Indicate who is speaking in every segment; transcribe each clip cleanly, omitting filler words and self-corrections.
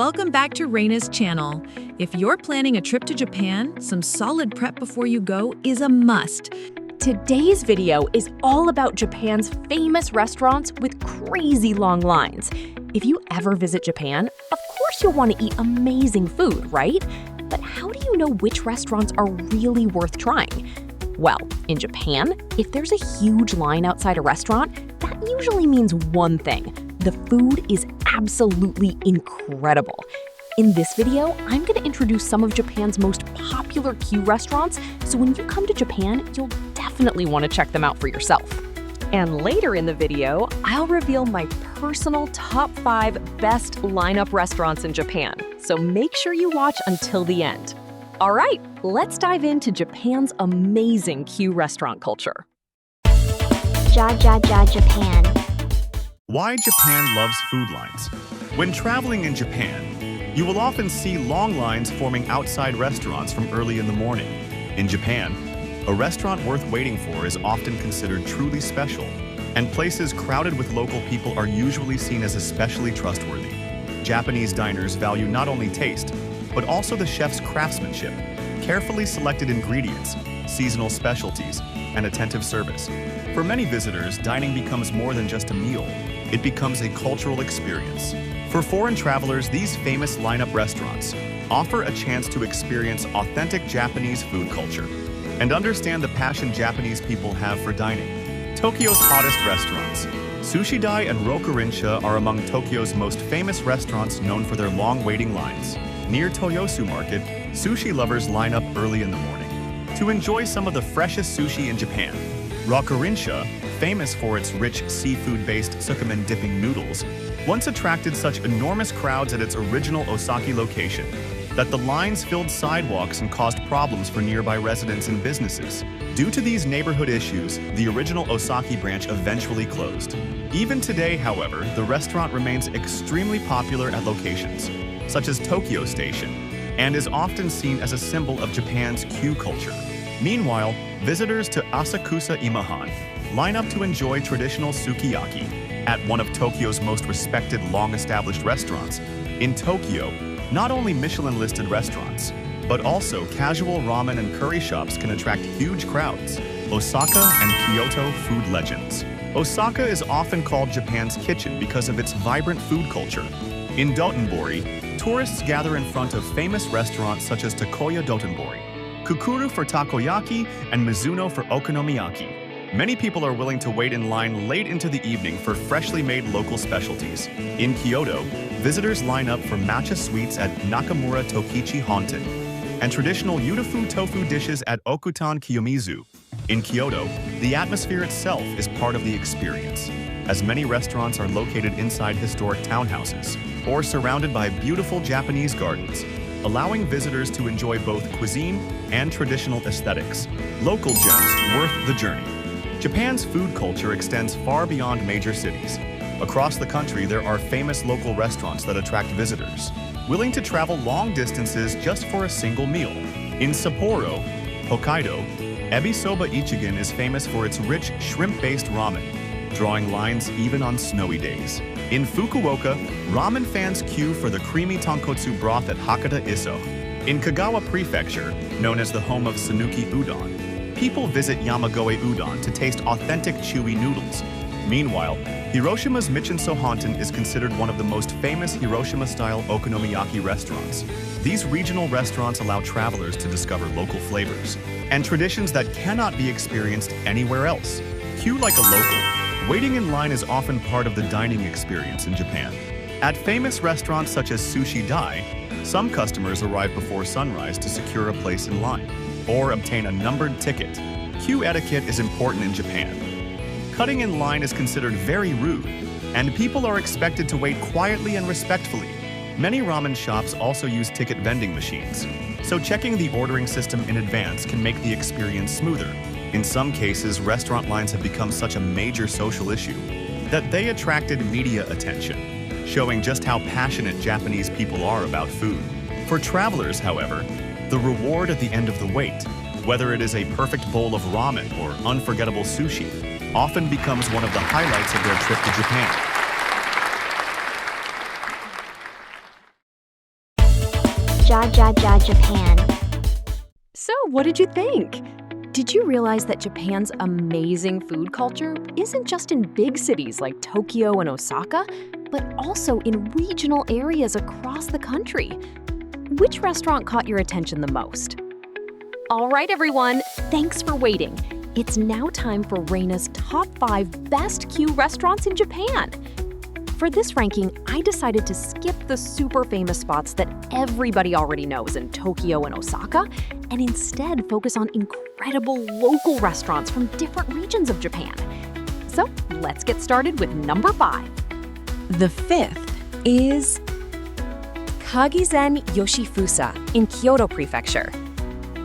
Speaker 1: welcome back to Raina's channel. If you're planning a trip to Japan, some solid prep before you go is a must.
Speaker 2: Today's video is all about Japan's famous restaurants with crazy long lines. If you ever visit Japan, of course you'll want to eat amazing food, right? But how do you know which restaurants are really worth trying? Well, in Japan, if there's a huge line outside a restaurant, that usually means one thing. The food is absolutely incredible. In this video, I'm going to introduce some of Japan's most popular queue restaurants, so when you come to Japan, you'll definitely want to check them out for yourself. And later in the video, I'll reveal my personal top 5 best lineup restaurants in Japan, so make sure you watch until the end. All right, let's dive into Japan's amazing queue restaurant culture.
Speaker 3: Japan.
Speaker 4: Why Japan loves food lines. When traveling in Japan, you will often see long lines forming outside restaurants from early in the morning. In Japan, a restaurant worth waiting for is often considered truly special, and places crowded with local people are usually seen as especially trustworthy. Japanese diners value not only taste, but also the chef's craftsmanship, carefully selected ingredients, seasonal specialties, and attentive service. For many visitors, dining becomes more than just a meal. It becomes a cultural experience. For foreign travelers, these famous lineup restaurants offer a chance to experience authentic Japanese food culture and understand the passion Japanese people have for dining. Tokyo's hottest restaurants. Sushi-dai and Rokkurinsha are among Tokyo's most famous restaurants known for their long waiting lines. Near Toyosu Market, sushi lovers line up early in the morning to enjoy some of the freshest sushi in Japan. Rokkurinsha, famous for its rich seafood-based tsukemen dipping noodles, once attracted such enormous crowds at its original Osaki location that the lines filled sidewalks and caused problems for nearby residents and businesses. Due to these neighborhood issues, the original Osaki branch eventually closed. Even today, however, the restaurant remains extremely popular at locations, such as Tokyo Station, and is often seen as a symbol of Japan's queue culture. Meanwhile, visitors to Asakusa Imahan line up to enjoy traditional sukiyaki at one of Tokyo's most respected long-established restaurants. In Tokyo, not only Michelin-listed restaurants, but also casual ramen and curry shops can attract huge crowds. Osaka and Kyoto food legends. Osaka is often called Japan's kitchen because of its vibrant food culture. In Dotonbori, tourists gather in front of famous restaurants such as Takoya Dotonbori, Kukuru for takoyaki, and Mizuno for okonomiyaki. Many people are willing to wait in line late into the evening for freshly made local specialties. In Kyoto, visitors line up for matcha sweets at Nakamura Tokichi Honten and traditional Yudofu tofu dishes at Okutan Kiyomizu. In Kyoto, the atmosphere itself is part of the experience, as many restaurants are located inside historic townhouses or surrounded by beautiful Japanese gardens, allowing visitors to enjoy both cuisine and traditional aesthetics. Local gems worth the journey. Japan's food culture extends far beyond major cities. Across the country, there are famous local restaurants that attract visitors, willing to travel long distances just for a single meal. In Sapporo, Hokkaido, Ebisoba Ichigan is famous for its rich shrimp-based ramen, drawing lines even on snowy days. In Fukuoka, ramen fans queue for the creamy tonkotsu broth at Hakata Isso. In Kagawa Prefecture, known as the home of Sanuki Udon, people visit Yamagoe Udon to taste authentic chewy noodles. Meanwhile, Hiroshima's Michinso Honten is considered one of the most famous Hiroshima-style okonomiyaki restaurants. These regional restaurants allow travelers to discover local flavors and traditions that cannot be experienced anywhere else. Queue like a local. Waiting in line is often part of the dining experience in Japan. At famous restaurants such as Sushi-dai, some customers arrive before sunrise to secure a place in line or obtain a numbered ticket. Queue etiquette is important in Japan. Cutting in line is considered very rude, and people are expected to wait quietly and respectfully. Many ramen shops also use ticket vending machines, so checking the ordering system in advance can make the experience smoother. In some cases, restaurant lines have become such a major social issue that they attracted media attention, showing just how passionate Japanese people are about food. For travelers, however, the reward at the end of the wait, whether it is a perfect bowl of ramen or unforgettable sushi, often becomes one of the highlights of their trip to Japan.
Speaker 3: Japan.
Speaker 2: So, what did you think? Did you realize that Japan's amazing food culture isn't just in big cities like Tokyo and Osaka, but also in regional areas across the country? Which restaurant caught your attention the most? All right, everyone, thanks for waiting. It's now time for Reina's top 5 best Q restaurants in Japan. For this ranking, I decided to skip the super famous spots that everybody already knows in Tokyo and Osaka, and instead focus on incredible local restaurants from different regions of Japan. So let's get started with number 5.
Speaker 1: The 5th is
Speaker 2: Kagizen Yoshifusa in Kyoto Prefecture.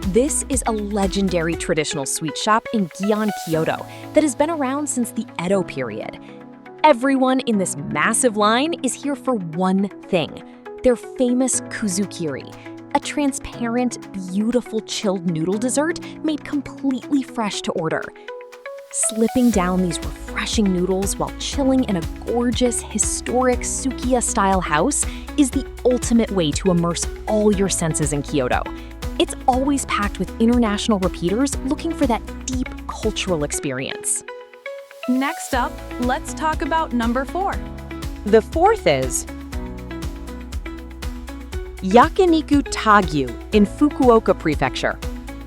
Speaker 2: This is a legendary traditional sweet shop in Gion, Kyoto that has been around since the Edo period. Everyone in this massive line is here for one thing, their famous kuzukiri, a transparent, beautiful chilled noodle dessert made completely fresh to order. Slipping down these refreshing noodles while chilling in a gorgeous, historic Sukiya-style house is the ultimate way to immerse all your senses in Kyoto. It's always packed with international repeaters looking for that deep cultural experience.
Speaker 1: Next up, let's talk about number 4.
Speaker 2: The 4th is Yakiniku Tagyu in Fukuoka Prefecture.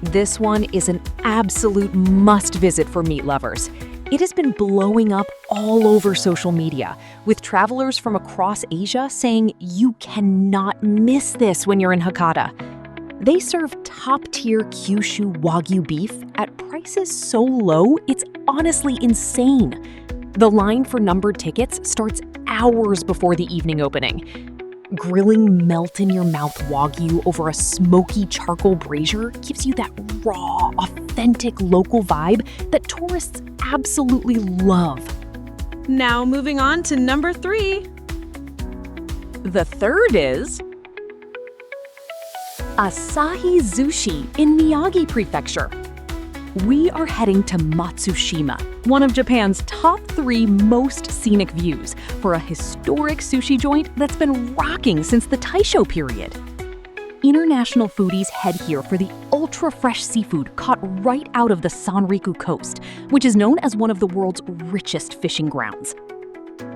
Speaker 2: This one is an absolute must-visit for meat lovers. It has been blowing up all over social media, with travelers from across Asia saying you cannot miss this when you're in Hakata. They serve top-tier Kyushu Wagyu beef at prices so low, it's honestly insane. The line for numbered tickets starts hours before the evening opening. Grilling melt-in-your-mouth Wagyu over a smoky charcoal brazier gives you that raw, authentic local vibe that tourists absolutely love.
Speaker 1: Now moving on to number 3.
Speaker 2: The 3rd is Asahi Sushi in Miyagi Prefecture. We are heading to Matsushima, one of Japan's top 3 most scenic views, for a historic sushi joint that's been rocking since the Taisho period. International foodies head here for the ultra-fresh seafood caught right out of the Sanriku coast, which is known as one of the world's richest fishing grounds.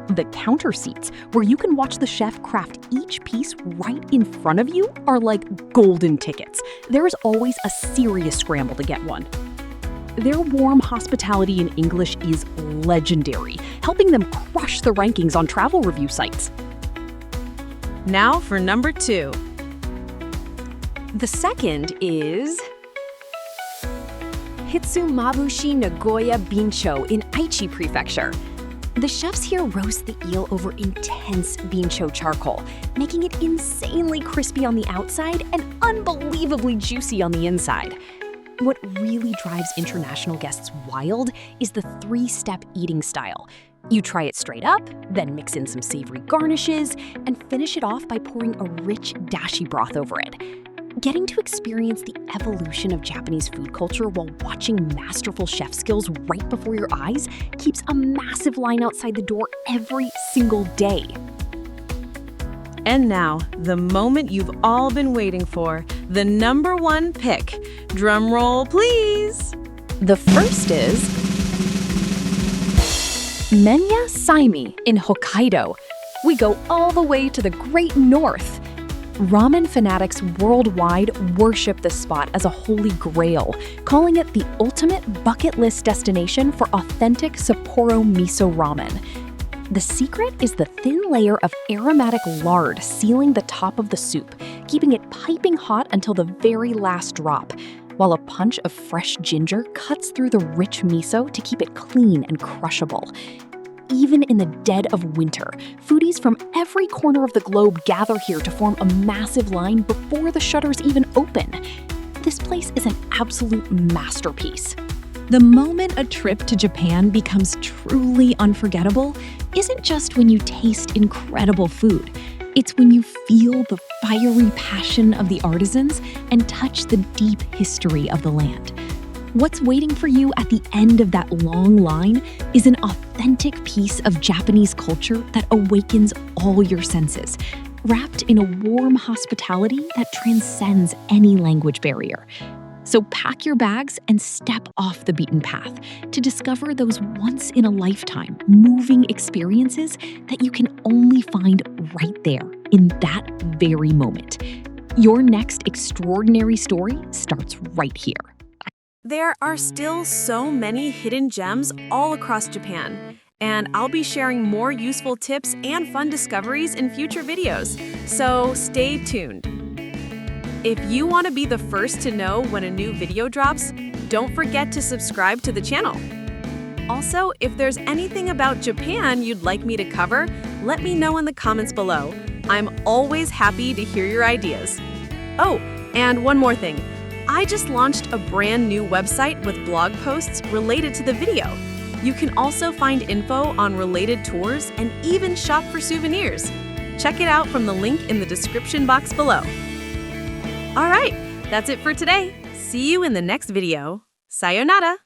Speaker 2: The counter seats, where you can watch the chef craft each piece right in front of you, are like golden tickets. There is always a serious scramble to get one. Their warm hospitality in English is legendary, helping them crush the rankings on travel review sites.
Speaker 1: Now for number 2.
Speaker 2: The 2nd is Hitsumabushi Nagoya Bincho in Aichi Prefecture. The chefs here roast the eel over intense bincho charcoal, making it insanely crispy on the outside and unbelievably juicy on the inside. What really drives international guests wild is the 3-step eating style. You try it straight up, then mix in some savory garnishes, and finish it off by pouring a rich dashi broth over it. Getting to experience the evolution of Japanese food culture while watching masterful chef skills right before your eyes keeps a massive line outside the door every single day.
Speaker 1: And now, the moment you've all been waiting for, the number 1 pick. Drum roll, please.
Speaker 2: The first is Menya Saimi in Hokkaido. We go all the way to the Great North. Ramen fanatics worldwide worship this spot as a holy grail, calling it the ultimate bucket list destination for authentic Sapporo miso ramen. The secret is the thin layer of aromatic lard sealing the top of the soup, keeping it piping hot until the very last drop, while a punch of fresh ginger cuts through the rich miso to keep it clean and crushable. Even in the dead of winter, foodies from every corner of the globe gather here to form a massive line before the shutters even open. This place is an absolute masterpiece.
Speaker 1: The moment a trip to Japan becomes truly unforgettable isn't just when you taste incredible food. It's when you feel the fiery passion of the artisans and touch the deep history of the land. What's waiting for you at the end of that long line is an authentic piece of Japanese culture that awakens all your senses. wrapped in a warm hospitality that transcends any language barrier. So pack your bags and step off the beaten path to discover those once-in-a-lifetime moving experiences that you can only find right there in that very moment. Your next extraordinary story starts right here.
Speaker 3: There are still so many hidden gems all across Japan, and I'll be sharing more useful tips and fun discoveries in future videos, so stay tuned. If you want to be the first to know when a new video drops, don't forget to subscribe to the channel. Also, if there's anything about Japan you'd like me to cover, let me know in the comments below. I'm always happy to hear your ideas. Oh, and one more thing. I just launched a brand new website with blog posts related to the video. You can also find info on related tours and even shop for souvenirs. Check it out from the link in the description box below. All right, that's it for today. See you in the next video. Sayonara!